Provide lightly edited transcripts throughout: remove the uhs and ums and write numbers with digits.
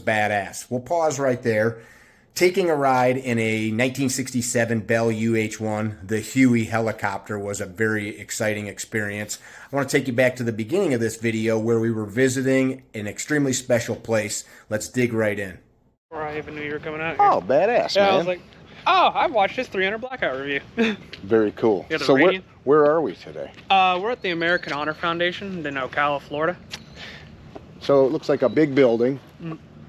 badass. We'll pause right there. Taking a ride in a 1967 Bell UH-1, the Huey helicopter, was a very exciting experience. I want to take you back to the beginning of this video where we were visiting an extremely special place. Let's dig right in. Or I even knew you were coming out here. Oh, badass, yeah, man. I was like, oh, I've watched his 300 Blackout review. Very cool. So where are we today? We're at the American Honor Foundation in Ocala, Florida. So it looks like a big building.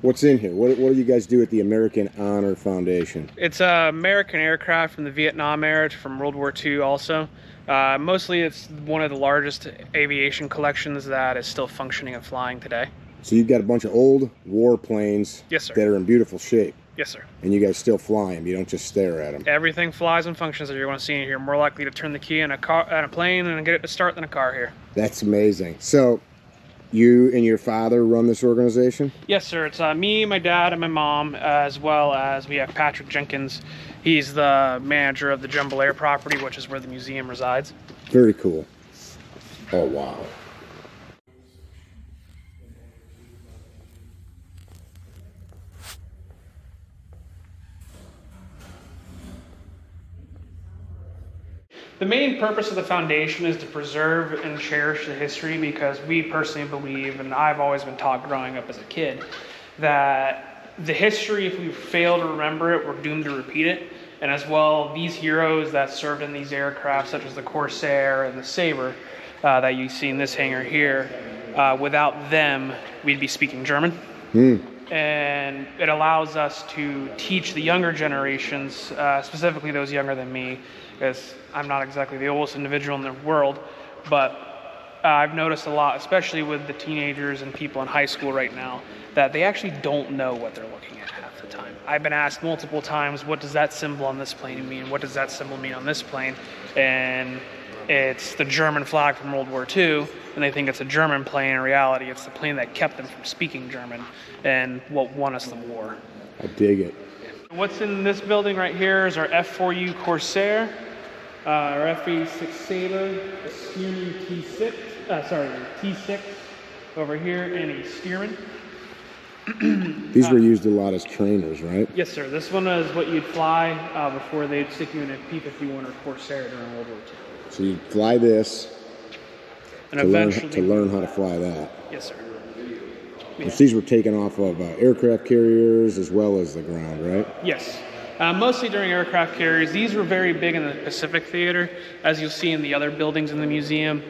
What's in here? What do you guys do at the American Honor Foundation? It's American aircraft from the Vietnam era, from World War II also. Mostly it's one of the largest aviation collections that is still functioning and flying today. So you've got a bunch of old warplanes that are in beautiful shape. Yes, sir. And you guys still fly them. You don't just stare at them. Everything flies and functions that you're going to see in here. More likely to turn the key in a plane and get it to start than a car here. That's amazing. So you and your father run this organization? Yes, sir. It's me, my dad, and my mom, as well as we have Patrick Jenkins. He's the manager of the Jumble Air property, which is where the museum resides. Very cool. Oh, wow. The main purpose of the foundation is to preserve and cherish the history, because we personally believe, and I've always been taught growing up as a kid, that the history, if we fail to remember it, we're doomed to repeat it. And as well, these heroes that served in these aircraft, such as the Corsair and the Sabre, that you see in this hangar here, without them, we'd be speaking German. And it allows us to teach the younger generations, specifically those younger than me, because I'm not exactly the oldest individual in the world, but I've noticed a lot, especially with the teenagers and people in high school right now, that they actually don't know what they're looking at half the time. I've been asked multiple times, what does that symbol on this plane mean? What does that symbol mean on this plane? And it's the German flag from World War II, and they think it's a German plane. In reality, it's the plane that kept them from speaking German and what won us the war. I dig it. What's in this building right here is our F4U Corsair, our F-86 Sabre, a Stearman T6 over here, and a Stearman. These were used a lot as trainers, right? Yes, sir. This one is what you'd fly before they'd stick you in a P-51 or Corsair during World War II. So you fly this and to learn how to fly that. Yes, sir. Yeah. These were taken off of aircraft carriers as well as the ground, right? Yes. Mostly during aircraft carriers. These were very big in the Pacific Theater. As you'll see in the other buildings in the museum,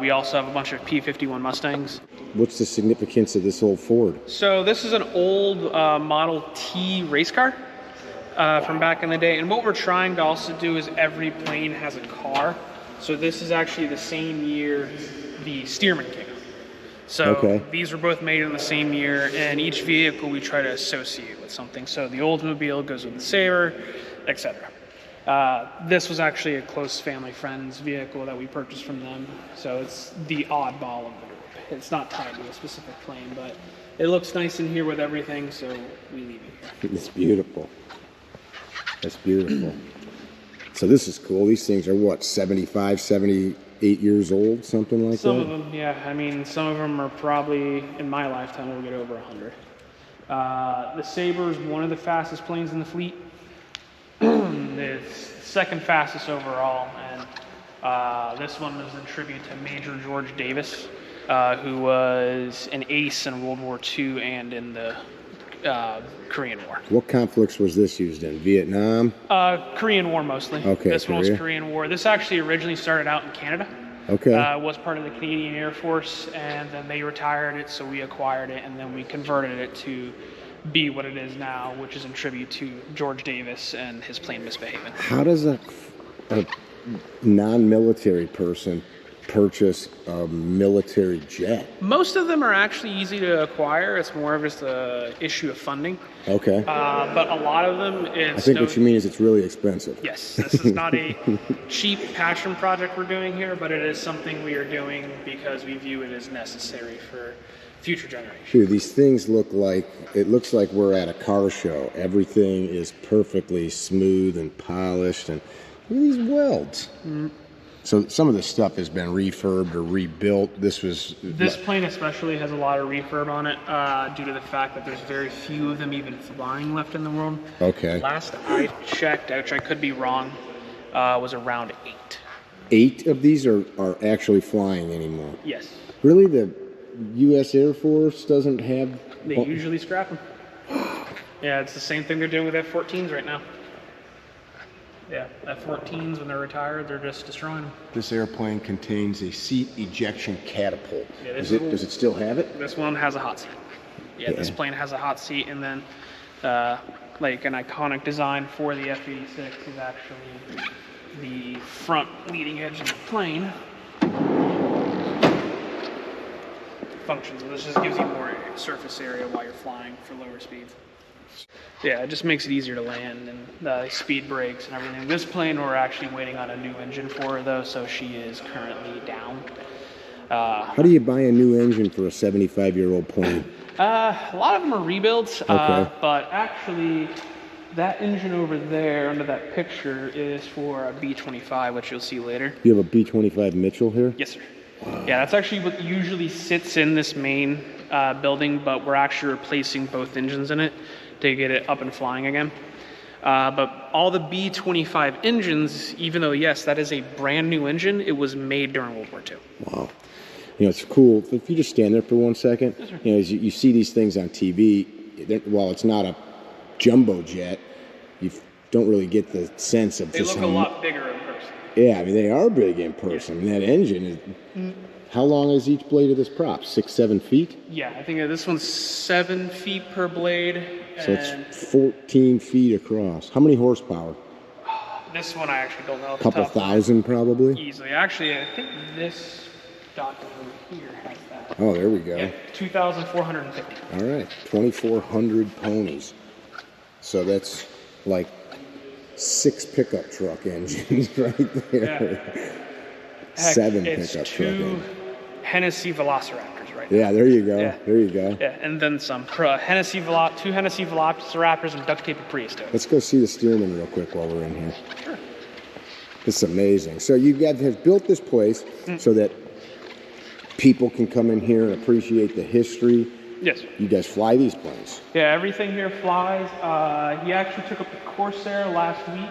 we also have a bunch of P-51 Mustangs. What's the significance of this old Ford? So this is an old Model T race car from back in the day. And what we're trying to also do is every plane has a car. So this is actually the same year the Stearman came out. So these were both made in the same year, and each vehicle we try to associate with something. So the Oldsmobile goes with the Sabre, etc. This was actually a close family friend's vehicle that we purchased from them. So it's the oddball of the group. It's not tied to a specific plane, but it looks nice in here with everything, so we leave it here. It's beautiful. That's beautiful. So this is cool. These things are what, 75, 78 years old, something like that? Some of them, yeah. I mean, some of them are probably, in my lifetime, will get over 100. The Sabre is one of the fastest planes in the fleet. It's second fastest overall, and this one was in tribute to Major George Davis, who was an ace in World War II and in the Korean War. What conflicts was this used in? Vietnam? Korean War mostly. Okay, this one was Korean War. This actually originally started out in Canada. Okay. Was part of the Canadian Air Force, and then they retired it, so we acquired it, and then we converted it to be what it is now, which is in tribute to George Davis and his plane misbehaving. How does a non-military person purchase a military jet? Most of them are actually easy to acquire. It's more of just an issue of funding. Okay. But a lot of them, I think what you mean is it's really expensive. Yes, this is not a cheap passion project we're doing here, but it is something we are doing because we view it as necessary for future generations. Dude, these things look like, it looks like we're at a car show. Everything is perfectly smooth and polished, and look at these welds. So some of the stuff has been refurbed or rebuilt. This plane especially has a lot of refurb on it due to the fact that there's very few of them even flying left in the world. Okay. Last I checked, which I could be wrong, was around 8. 8 of these are actually flying anymore? Yes. Really? The U.S. Air Force doesn't have... They usually scrap them. Yeah, it's the same thing they're doing with F-14s right now. Yeah, F-14s, when they're retired, they're just destroying them. This airplane contains a seat ejection catapult. Yeah, does it still have it? This one has a hot seat. Yeah, this plane has a hot seat, and then like an iconic design for the F-86 is actually the front leading edge of the plane. Functions, and this just gives you more surface area while you're flying for lower speeds. Yeah, it just makes it easier to land, and speed brakes and everything. This plane we're actually waiting on a new engine for, though, so she is currently down. How do you buy a new engine for a 75-year-old plane? A lot of them are rebuilds, Okay. but actually that engine over there under that picture is for a B-25, which you'll see later. You have a B-25 Mitchell here? Yes, sir. Wow. Yeah, that's actually what usually sits in this main building, but we're actually replacing both engines in it to get it up and flying again. But all the B-25 engines, even though, yes, that is a brand new engine, it was made during World War II. Wow. You know, it's cool. If you just stand there for 1 second, Yes, sir. you know, as you see these things on TV, while it's not a jumbo jet, you don't really get the sense of They just look a lot bigger in person. Yeah, I mean, they are big in person. I mean, that engine is... How long is each blade of this prop? 6, 7 feet? Yeah, I think this one's 7 feet per blade. So it's 14 feet across. How many horsepower? This one I actually don't know. A couple thousand, probably? Easily. Actually, I think this document over here has that. Oh, there we go. Yeah, 2,450. All right, 2,400 ponies. So that's like 6 pickup truck engines right there. Yeah. Heck, 7 it's pickup truck 2 engines. Hennessy Velociraptors right now. Yeah, there you go. Yeah. There you go. Yeah, and then some. 2 Hennessy Velociraptors and duct tape a Prius to it. Let's go see the steerman real quick while we're in here. Sure. It's amazing. So you guys have built this place so that people can come in here and appreciate the history. Yes. You guys fly these planes. Yeah, everything here flies. He actually took up the Corsair last week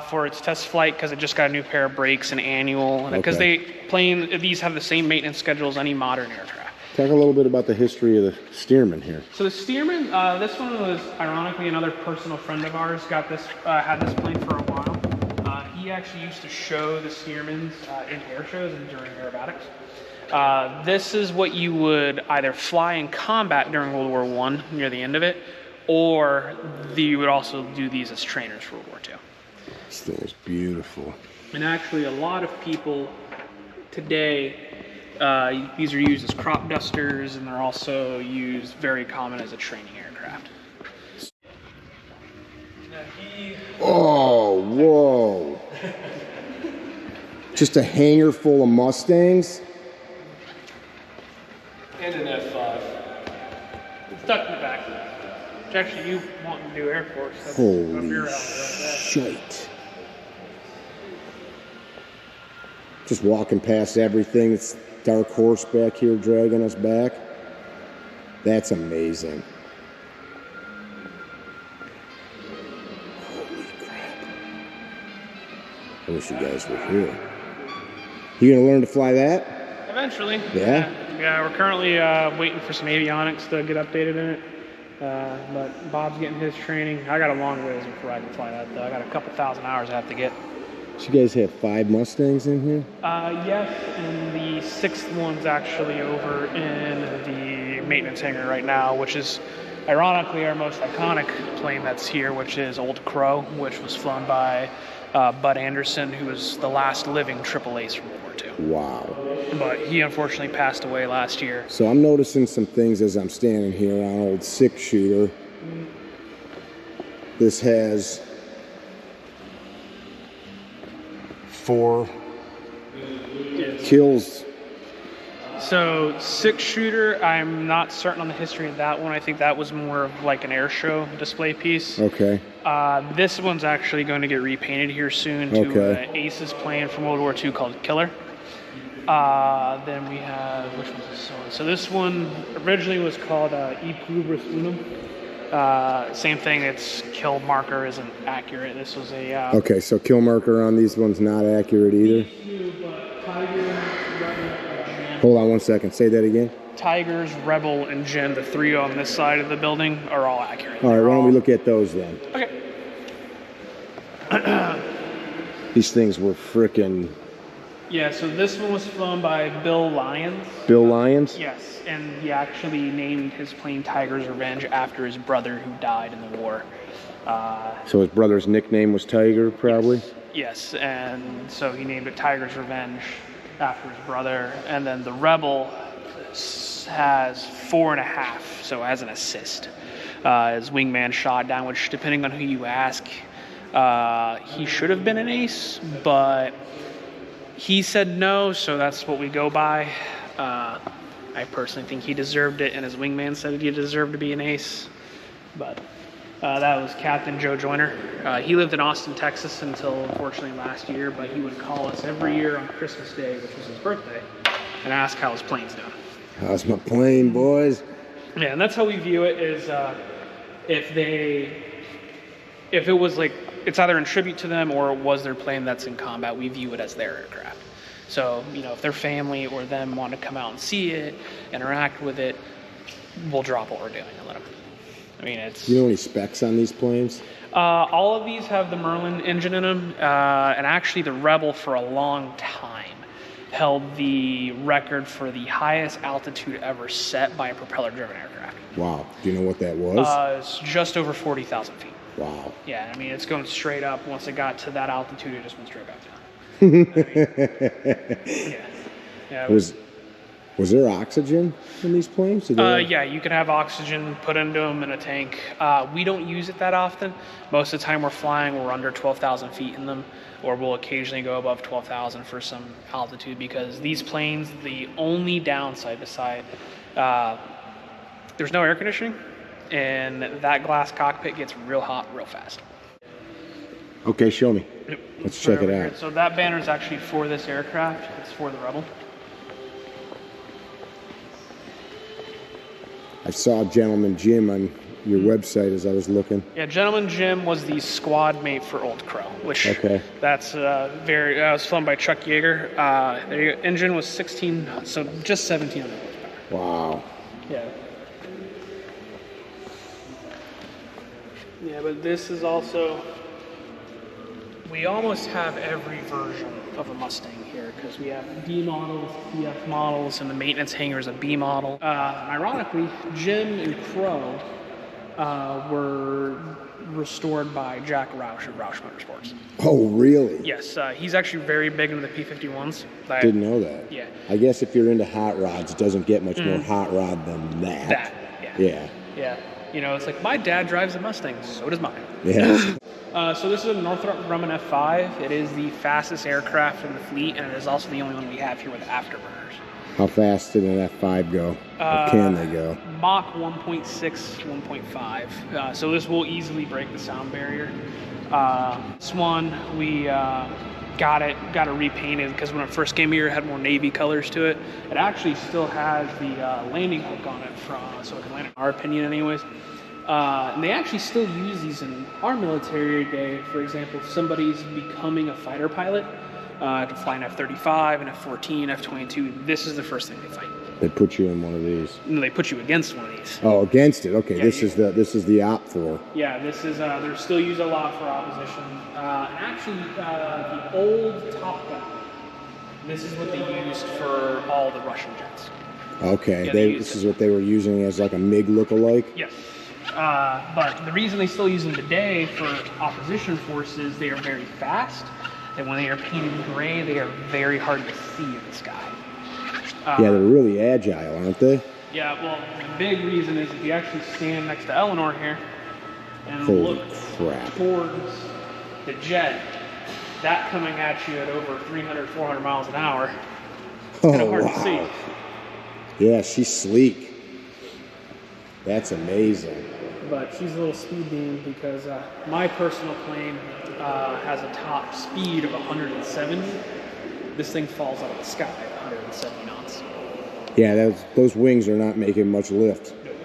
for its test flight because it just got a new pair of brakes and annual. Because these have the same maintenance schedule as any modern aircraft. Talk a little bit about the history of the steerman here. So the steerman, this one was ironically another personal friend of ours. Had this plane for a while. He actually used to show the steermans in air shows and during aerobatics. This is what you would either fly in combat during World War I near the end of it, or you would also do these as trainers for World War II. This thing is beautiful. And actually a lot of people today, these are used as crop dusters, and they're also used very common as a training aircraft. Oh, whoa. Just a hangar full of Mustangs? And an F5. It's tucked in the back. Which actually you want to do Air Force. That's Holy shit. Just walking past everything. It's dark horse back here dragging us back. That's amazing. Holy crap. I wish you guys were here. You gonna learn to fly that? Eventually. Yeah? Yeah, we're currently waiting for some avionics to get updated in it. But Bob's getting his training. I got a long ways before I can fly that, though. I got a couple thousand hours I have to get. So you guys have 5 Mustangs in here? Yes, and the 6th one's actually over in the maintenance hangar right now, which is ironically our most iconic plane that's here, which is Old Crow, which was flown by Bud Anderson, who was the last living triple ace from World War II. Wow. But he unfortunately passed away last year. So I'm noticing some things as I'm standing here on old 6-shooter. This has 4 kills So 6-shooter, I'm not certain on the history of that one. I think that was more of like an air show display piece. Okay. This one's actually going to get repainted here soon to Ace's plane from World War II called Killer. Then we have, which one's this one? So this one originally was called E Pluribus Unum. Same thing, its kill marker isn't accurate. This was a... okay, so kill marker on these ones not accurate either? Hold on one second, say that again. Tigers, Rebel, and Gen, the 3 on this side of the building, are all accurate. All right, why don't we look at those then? Okay. These things were frickin'... Yeah, so this one was flown by Bill Lyons. Bill Lyons? Yes, and he actually named his plane Tiger's Revenge after his brother who died in the war. So his brother's nickname was Tiger, probably? Yes, and so he named it Tiger's Revenge after his brother. And then the Rebel has 4.5, so as an assist. His wingman shot down, which depending on who you ask, he should have been an ace, but he said no, so that's what we go by. I personally think he deserved it, and his wingman said he deserved to be an ace. But that was Captain Joe Joyner. He lived in Austin, Texas until, unfortunately, last year, but he would call us every year on Christmas Day, which was his birthday, and ask how his plane's doing. How's my plane, boys? Yeah, and that's how we view it, is if it was like, it's either in tribute to them or it was their plane that's in combat, we view it as their aircraft. So, you know, if their family or them want to come out and see it, interact with it, we'll drop what we're doing and let them. I mean, it's... You know any specs on these planes? All of these have the Merlin engine in them, and actually the Rebel for a long time held the record for the highest altitude ever set by a propeller-driven aircraft. Wow. Do you know what that was? It's just over 40,000 feet. Wow. Yeah, I mean, it's going straight up. Once it got to that altitude, it just went straight back down. Yeah. Was there oxygen in these planes? Yeah, you can have oxygen put into them in a tank. We don't use it that often. Most of the time we're flying, we're under 12,000 feet in them, or we'll occasionally go above 12,000 for some altitude, because these planes, the only downside beside, there's no air conditioning, and that glass cockpit gets real hot real fast. Okay, show me. Yep. Let's check it out. So that banner is actually for this aircraft. It's for the Rebel. I saw Gentleman Jim on your website as I was looking. Yeah, Gentleman Jim was the squad mate for Old Crow, which that's was flown by Chuck Yeager. The engine was 16, so just 1,700 horsepower. Wow. Yeah. Yeah, but this is also, we almost have every version of a Mustang here, because we have D models, CF models, and the maintenance hangar is a B model. Ironically, Jim and Crow were restored by Jack Roush of Roush Motorsports. Oh, really? Yes, he's actually very big into the P-51s. Didn't know that. Yeah. I guess if you're into hot rods, it doesn't get much more hot rod than that. Yeah. You know, it's like, my dad drives a Mustang, so does mine. Yeah. So this is a Northrop Grumman F5. It is the fastest aircraft in the fleet, and it is also the only one we have here with afterburners. How fast did an F5 go? Or can they go? Mach 1.6, 1.5. So this will easily break the sound barrier. This one, we got it repainted, because when it first came here, it had more navy colors to it. It actually still has the landing hook on it, so it can land, in our opinion anyways. And they actually still use these in our military today. For example, if somebody's becoming a fighter pilot, to fly an F-35, an F-14, F-22, this is the first thing they fight. They put you in one of these. No, they put you against one of these. Oh, against it. Okay, yeah, this is the op for. Yeah, this is they're still used a lot for opposition. And actually, the old Top Gun, this is what they used for all the Russian jets. Okay, yeah, this is what they were using as like a MiG lookalike. Yes. But the reason they still use them today for opposition forces, they are very fast, and when they are painted gray, they are very hard to see in the sky. Yeah, they're really agile, aren't they? Yeah, well, the big reason is if you actually stand next to Eleanor here and look towards the jet, that coming at you at over 300, 400 miles an hour, it's kind of hard to see. Yeah, she's sleek. That's amazing. But she's a little speed demon because my personal plane has a top speed of 170. This thing falls out of the sky at 170 knots. Yeah, those wings are not making much lift. It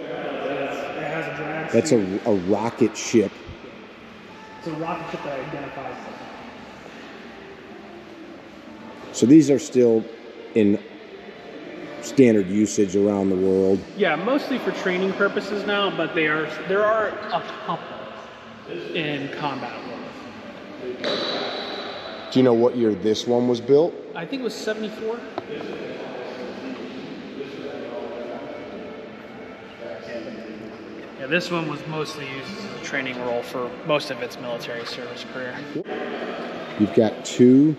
has a drag. That's a rocket ship. It's a rocket ship that identifies them. So these are still in standard usage around the world. Yeah, mostly for training purposes now, but there are a couple in combat world. Do you know what year this one was built? I think it was 74. Yeah, this one was mostly used as a training role for most of its military service career. You've got 2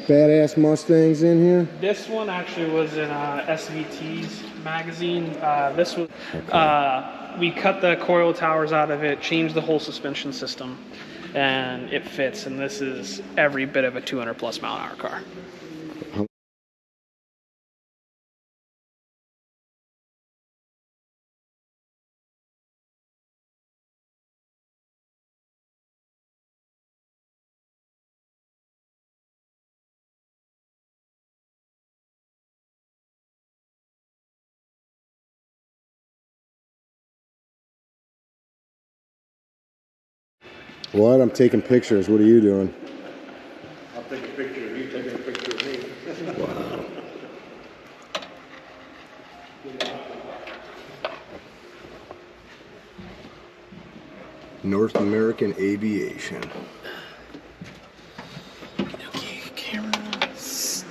badass Mustangs in here. This one actually was in SVT's magazine. This was we cut the coil towers out of it, changed the whole suspension system, and it fits. And this is every bit of a 200+ mile an hour car. What? I'm taking pictures. What are you doing? I'll take a picture of you taking a picture of me. Wow. North American Aviation. Okay, cameras.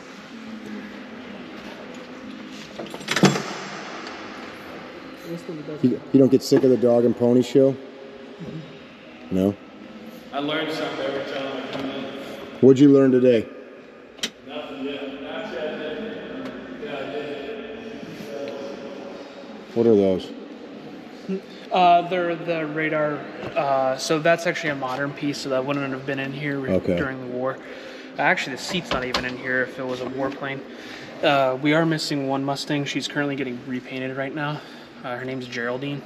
You don't get sick of the dog and pony show? No? I learned something every time I come in. What'd you learn today? Nothing yet. Not yet. Yeah, I did. What are those? They're the radar. So that's actually a modern piece, so that wouldn't have been in here during the war. Actually, the seat's not even in here if it was a warplane. We are missing one Mustang. She's currently getting repainted right now. Her name's Geraldine.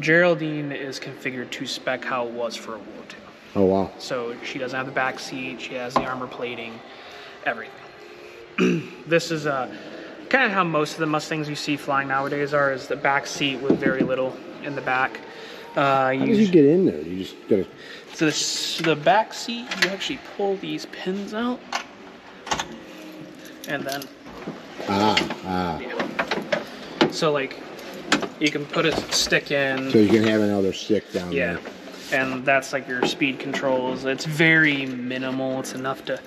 Geraldine is configured to spec how it was for World War II. Oh, wow. So she doesn't have the back seat. She has the armor plating, everything. This is kind of how most of the Mustangs you see flying nowadays are, is the back seat with very little in the back. How did you get in there? You just gotta... So the back seat, you actually pull these pins out, and then... Yeah. So, like, you can put a stick in. So you can have another stick down there. Yeah, and that's like your speed controls. It's very minimal. It's enough to...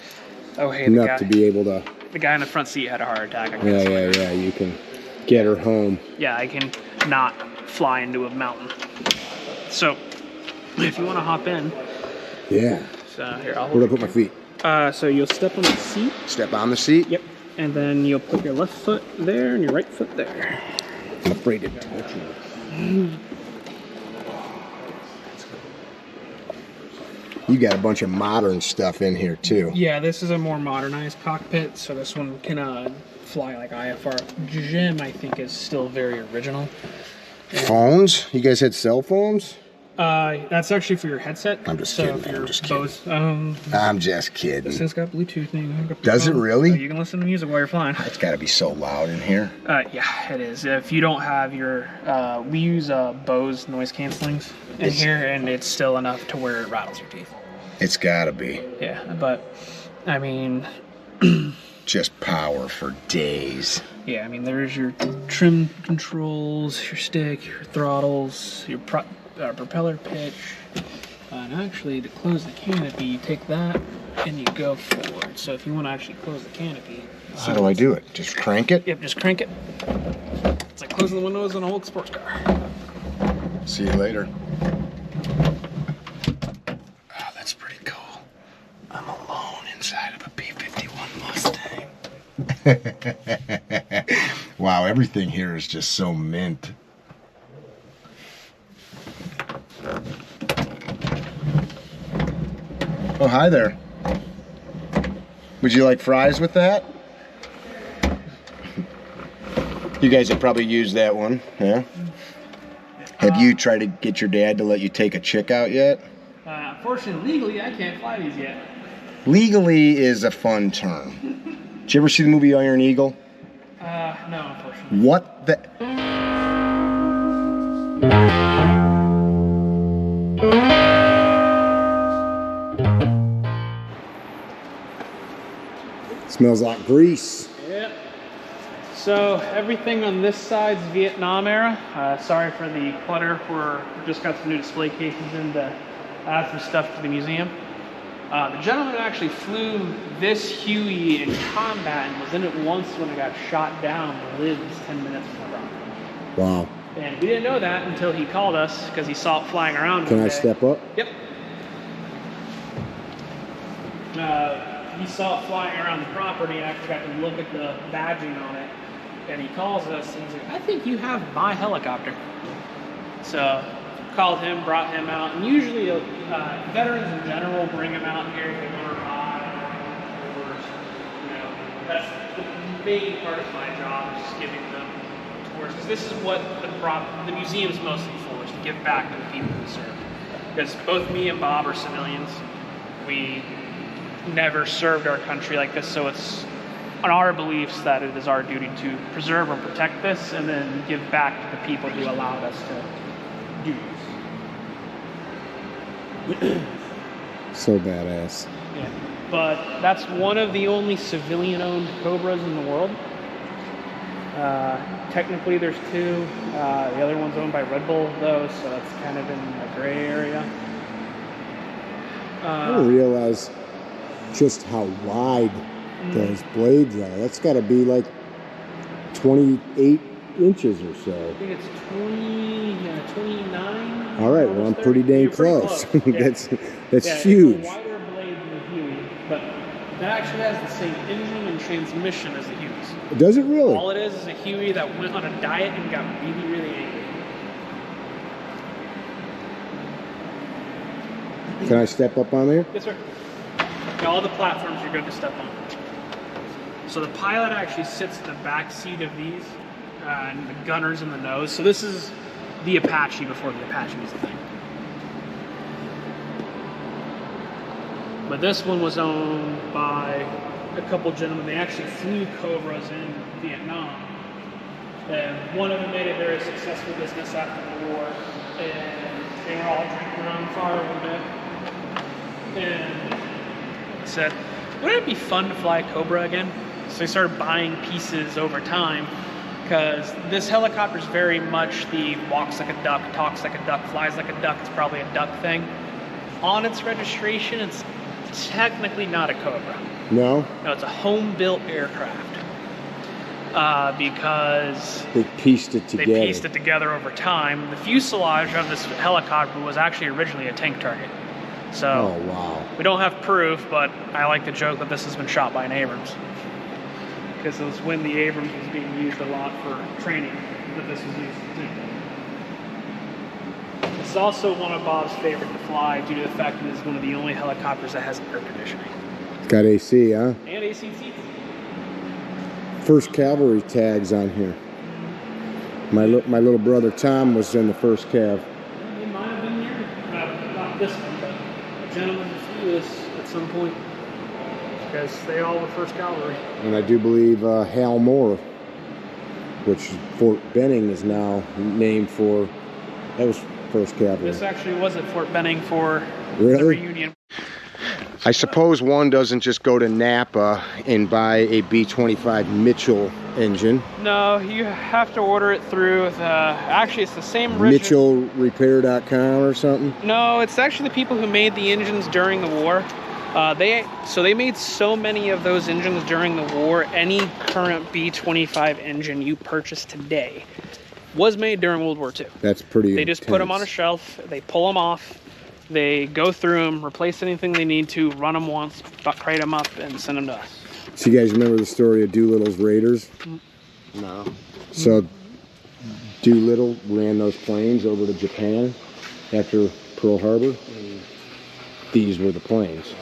Oh, hey, enough to be able to... The guy in the front seat had a heart attack. Yeah. You can get her home. Yeah, I can not fly into a mountain. So, if you want to hop in... Yeah. So, here, I'll Where do I put my feet? So you'll step on the seat. Step on the seat? Yep. And then you'll put your left foot there and your right foot there. I'm afraid to touch you. You got a bunch of modern stuff in here too. Yeah, this is a more modernized cockpit, so this one can fly like IFR. Jim, I think, is still very original. Phones? You guys had cell phones? That's actually for your headset. I'm just kidding. I'm just kidding. This thing's got Bluetooth. Does it really? So you can listen to music while you're flying. It's got to be so loud in here. Yeah, it is. If you don't have your, we use Bose noise cancellings in here, and it's still enough to where it rattles your teeth. It's got to be. Yeah, but I mean, just power for days. Yeah, I mean, there's your trim controls, your stick, your throttles, your propeller pitch. And actually, to close the canopy, you take that and you go forward. So if you want to actually close the canopy... How do I do it? Just crank it? Yep, just crank it. It's like closing the windows on a Hulk sports car. See you later. Oh, that's pretty cool. I'm alone inside of a P-51 Mustang. Wow, everything here is just so mint. Oh, hi there. Would you like fries with that? You guys have probably used that one, yeah? Have you tried to get your dad to let you take a chick out yet? Unfortunately, legally, I can't fly these yet. Legally is a fun term. Did you ever see the movie Iron Eagle? No, unfortunately. What the... Smells like grease. Yep. So everything on this side's Vietnam era. Sorry for the clutter. We just got some new display cases in to add some stuff to the museum. The gentleman who actually flew this Huey in combat and was in it once when it got shot down lives 10 minutes from the ground. Wow. And we didn't know that until he called us because he saw it flying around. Can I step up? Yep. He saw it flying around the property and actually got to look at the badging on it. And he calls us and he's like, I think you have my helicopter. So called him, brought him out. And usually veterans in general bring him out here if they want to ride or, you know, that's the main part of my job is just giving them tours. Because this is what the museum's mostly for, is to give back to the people we serve. Because both me and Bob are civilians. We never served our country like this, so it's on our beliefs that it is our duty to preserve and protect this and then give back to the people who allowed us to do this. So badass. Yeah, but that's one of the only civilian-owned Cobras in the world. Technically there's two. The other one's owned by Red Bull though, so that's kind of in a gray area. I didn't realize just how wide those blades are. That's got to be like 28 inches or so. I think it's 29. All right, well, I'm pretty dang close. Yeah. that's Yeah, huge. It's a wider blade than the Huey, but that actually has the same engine and transmission as the Hueys. Does it really? All it is a Huey that went on a diet and got really, really angry. Can I step up on there? Yes, sir. Yeah, all the platforms you're good to step on. So the pilot actually sits in the back seat of these, and the gunner's in the nose. So this is the Apache before the Apache was a thing. But this one was owned by a couple gentlemen. They actually flew Cobras in Vietnam. And one of them made a very successful business after the war. And they were all drinking around the fire one day. And said, wouldn't it be fun to fly a Cobra again? So they started buying pieces over time because this helicopter is very much the walks like a duck, talks like a duck, flies like a duck. It's probably a duck thing. On its registration, it's technically not a Cobra. No? No, it's a home-built aircraft because They pieced it together. they pieced it together over time. The fuselage of this helicopter was actually originally a tank target. So Oh, wow. we don't have proof, but I like to joke that this has been shot by an Abrams. Because it was when the Abrams was being used a lot for training that this was used too. It's also one of Bob's favorite to fly due to the fact that it's one of the only helicopters that has air conditioning. Got AC, huh? And AC seats. First Cavalry tags on here. My little brother Tom was in the first Cav. It might have been here. Not this one, but a gentleman flew this at some point. Because they all were First Cavalry. And I do believe Hal Moore, which Fort Benning is now named for, that was First Cavalry. This actually was at Fort Benning for Really? the reunion. I suppose one doesn't just go to Napa and buy a B-25 Mitchell engine. No, you have to order it through the, actually it's the same MitchellRepair.com or something? No, it's actually the people who made the engines during the war. They made so many of those engines during the war. Any current B-25 engine you purchase today was made during World War II. That's pretty They just put them on a intense. shelf, they pull them off, they go through them, replace anything they need to, run them once, crate them up, and send them to us. So you guys remember the story of Doolittle's Raiders? No. So Doolittle ran those planes over to Japan after Pearl Harbor. These were the planes.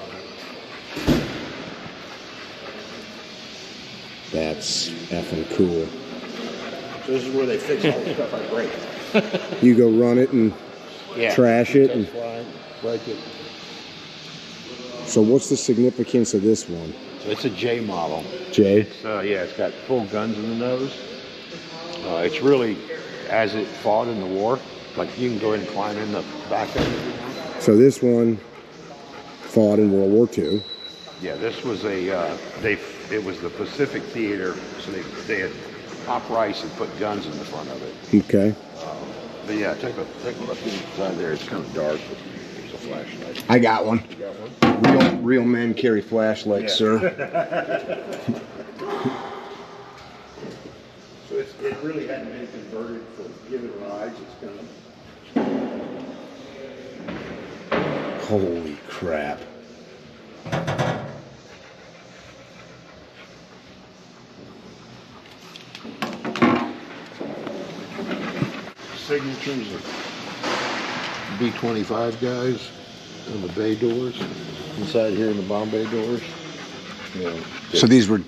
That's effing cool. So this is where they fix all the stuff I break. You go run it and trash it. And, Break it. so what's the significance of this one? So it's a J model. J? It's, yeah, it's got full guns in the nose. It's really, as it fought in the war, like you can go ahead and climb in the back of it. So this one fought in World War II. Yeah, this was it was the Pacific Theater, so they had Pop Rice and put guns in the front of it. Okay. But yeah, take a look inside there. It's kind of dark, but there's a flashlight. I got one. You got one? Real men carry flashlights, sir. So it really hadn't been converted for giving rides. It's kind of... Holy crap. Signatures of B-25 guys on the bay doors, inside here in the bomb bay doors. You know, So these were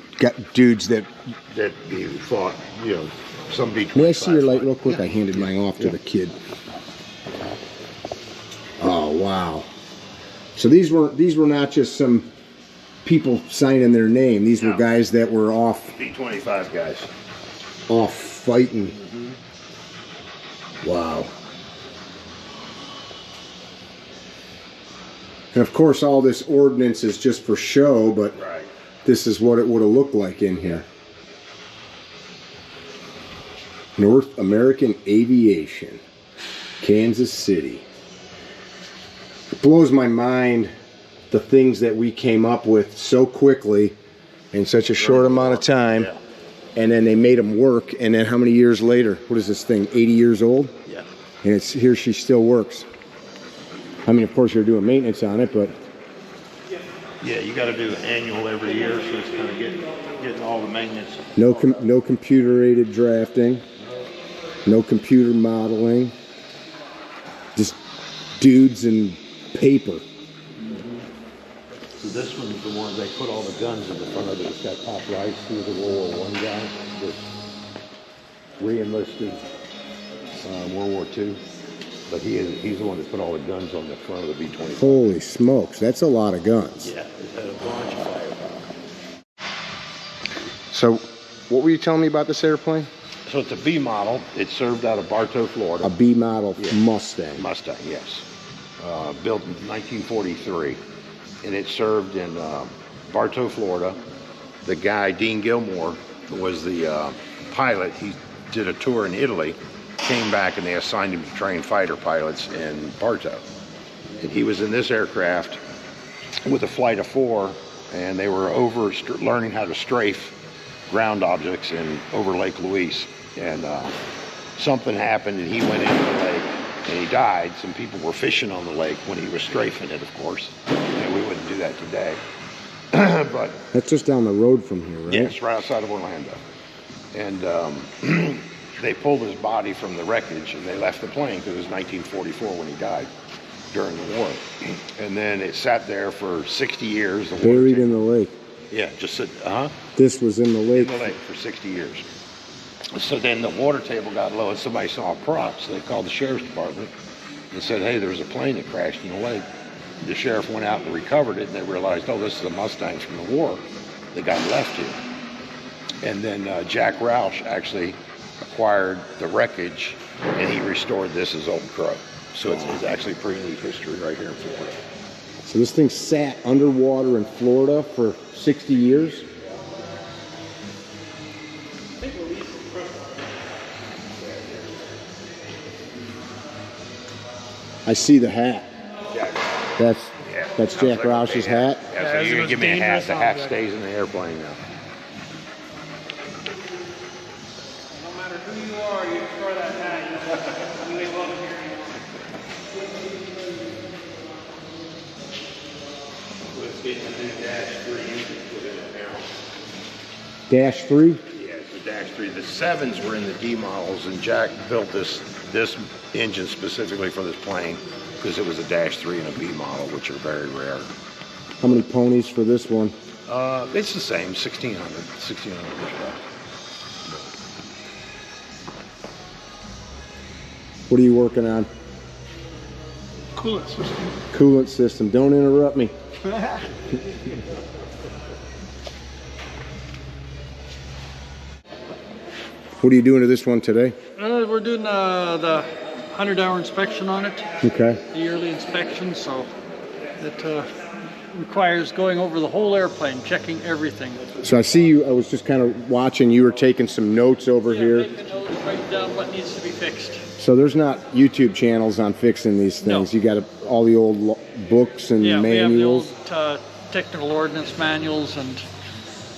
dudes that... that you fought, you know, some B-25. May I see your light real quick? I handed mine off to the kid. Oh, wow. So these were not just some people signing their name. These were guys that were off B-25 guys. Fighting. Wow. And of course, all this ordnance is just for show, but this is what it would have looked like in here. North American Aviation, Kansas City. It blows my mind the things that we came up with so quickly in such a short amount of time. Yeah. And then they made them work, and then how many years later? What is this thing, 80 years old? Yeah. And it's here she still works. I mean, of course, you're doing maintenance on it, but... Yeah, you got to do the annual every year, so it's kind of getting all the maintenance. No computer-aided drafting. No computer modeling. Just dudes and paper. So this one's the one they put all the guns in the front of it. It's got Pop Rice, he was a World War I guy, just re-enlisted World War II. But he's the one that put all the guns on the front of the B-25. Holy smokes, that's a lot of guns. Yeah, it had a bunch of firepower. So, what were you telling me about this airplane? So it's a B model. It served out of Bartow, Florida. A B model Mustang. Mustang, yes. Built in 1943. And it served in Bartow, Florida. The guy, Dean Gilmore, was the pilot. He did a tour in Italy, came back, and they assigned him to train fighter pilots in Bartow. And he was in this aircraft with a flight of 4, and they were learning how to strafe ground objects over Lake Louise. And something happened, and he went into the lake, and he died. Some people were fishing on the lake when he was strafing it, of course. And we wouldn't do that today. But that's just down the road from here, right? yes, right outside of Orlando. And they pulled his body from the wreckage, and they left the plane because it was 1944 when he died during the war. And then it sat there for 60 years. Buried in the lake. Yeah, just sit. This was in the lake. In the lake for 60 years. So then the water table got low, and somebody saw a prop, so they called the sheriff's department and said, hey, there was a plane that crashed in the lake. The sheriff went out and recovered it, and they realized, oh, this is a Mustangs from the war that got left here. And then Jack Roush actually acquired the wreckage, and he restored this as Old Crow. So it's actually pretty neat history right here in Florida. So this thing sat underwater in Florida for 60 years? I see the hat. That's Jack Roush's hat. Yeah, so you give me a hat. The hat stays in the airplane now. No matter who you are, you destroy that hat, you ain't welcome here anymore. Let's get the new Dash 3 engine put in it now. Dash 3? Yeah, it's the Dash 3. The 7s were in the D models, and Jack built this engine specifically for this plane because it was a Dash 3 and a B model, which are very rare. How many ponies for this one? It's the same, 1,600 horsepower. What are you working on? Coolant system. Coolant system. Don't interrupt me. What are you doing to this one today? We're doing the 100-hour inspection on it, Okay. the yearly inspection, so it requires going over the whole airplane, checking everything. So I see you, I was just kind of watching, you were taking some notes over here. Making notes, writing down what needs to be fixed. So there's not YouTube channels on fixing these things. No. You got all the old books and Yeah, manuals. we have the old technical ordnance manuals, and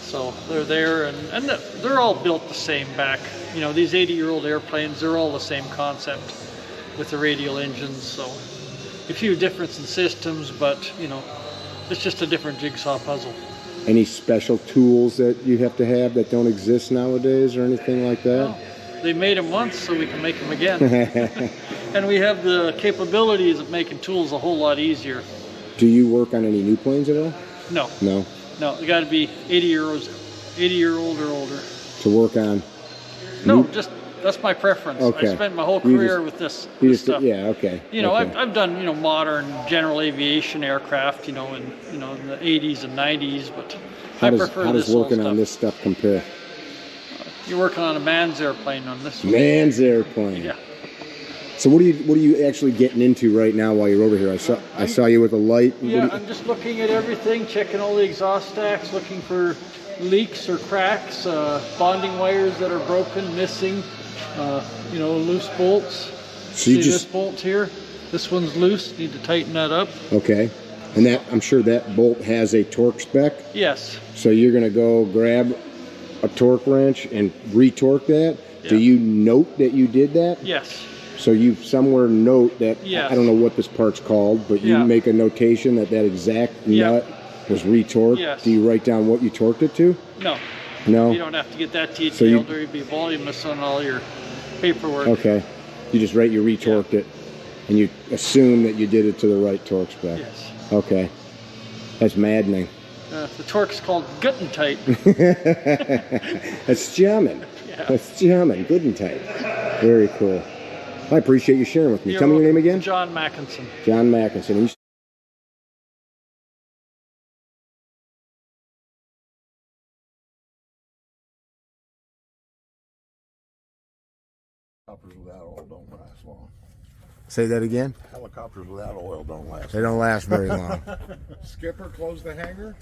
so they're there, and they're all built the same back. You know, these 80-year-old airplanes, they're all the same concept with the radial engines, so a few difference in systems, but, you know, it's just a different jigsaw puzzle. Any special tools that you have to have that don't exist nowadays or anything like that? Well, they made them once, so we can make them again. And we have the capabilities of making tools a whole lot easier. Do you work on any new planes at all? No, No. no, they got to be 80-year-old or older. To work on? No, New- just that's my preference. Okay. I spent my whole You career just- with this You just, stuff. yeah, okay. You know, okay. I've done, you know, modern general aviation aircraft, you know, in the 80s and 90s, but I prefer how this does working old on stuff. this stuff compare? You're working on a man's airplane on this one. Man's airplane. Yeah. So what are you actually getting into right now while you're over here? I saw you with a light. Yeah, I'm just looking at everything, checking all the exhaust stacks, looking for leaks or cracks, bonding wires that are broken, missing, you know, loose bolts. So you See just this bolt here? This one's loose. Need to tighten that up. okay, and that I'm sure that bolt has a torque spec. Yes. So you're gonna go grab a torque wrench and retorque that. Do Yeah. you note that you did that? Yes. So you somewhere note that, Yes. I don't know what this part's called, but you Yeah. make a notation that exact Yeah. nut was retorqued. Yes. Do you write down what you torqued it to? No. No? You don't have to get that So you- detailed, or you'd be voluminous on all your paperwork. Okay. You just write you retorqued it, and you assume that you did it to the right torque spec. Yes. Okay. That's maddening. The torque's called Guttentight. That's German. Yeah. That's German. Good and tight. Very cool. I appreciate you sharing with me. Tell me your name again. John Mackinson. John Mackinson. You Helicopters without oil don't last long. say that again? Helicopters without oil don't last They don't last very long. Skipper, close the hangar.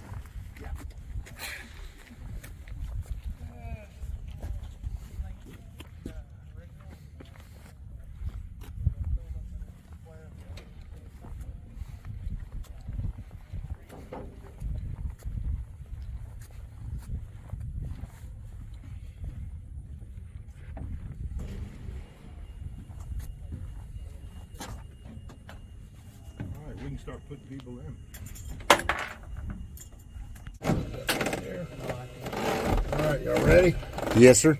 All right, we can start putting people in. All right, y'all ready? Yes, sir.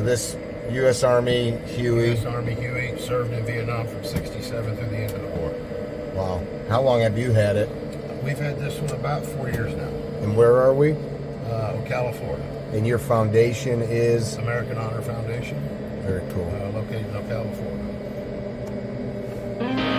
this U.S. Army Huey. U.S. Army Huey served in Vietnam from 67 through the end of the war. Wow. How long have you had it? We've had this one about 4 years now. And where are we? Ocala, Florida. And your foundation is? American Honor Foundation. Very cool. Located in Ocala, Florida.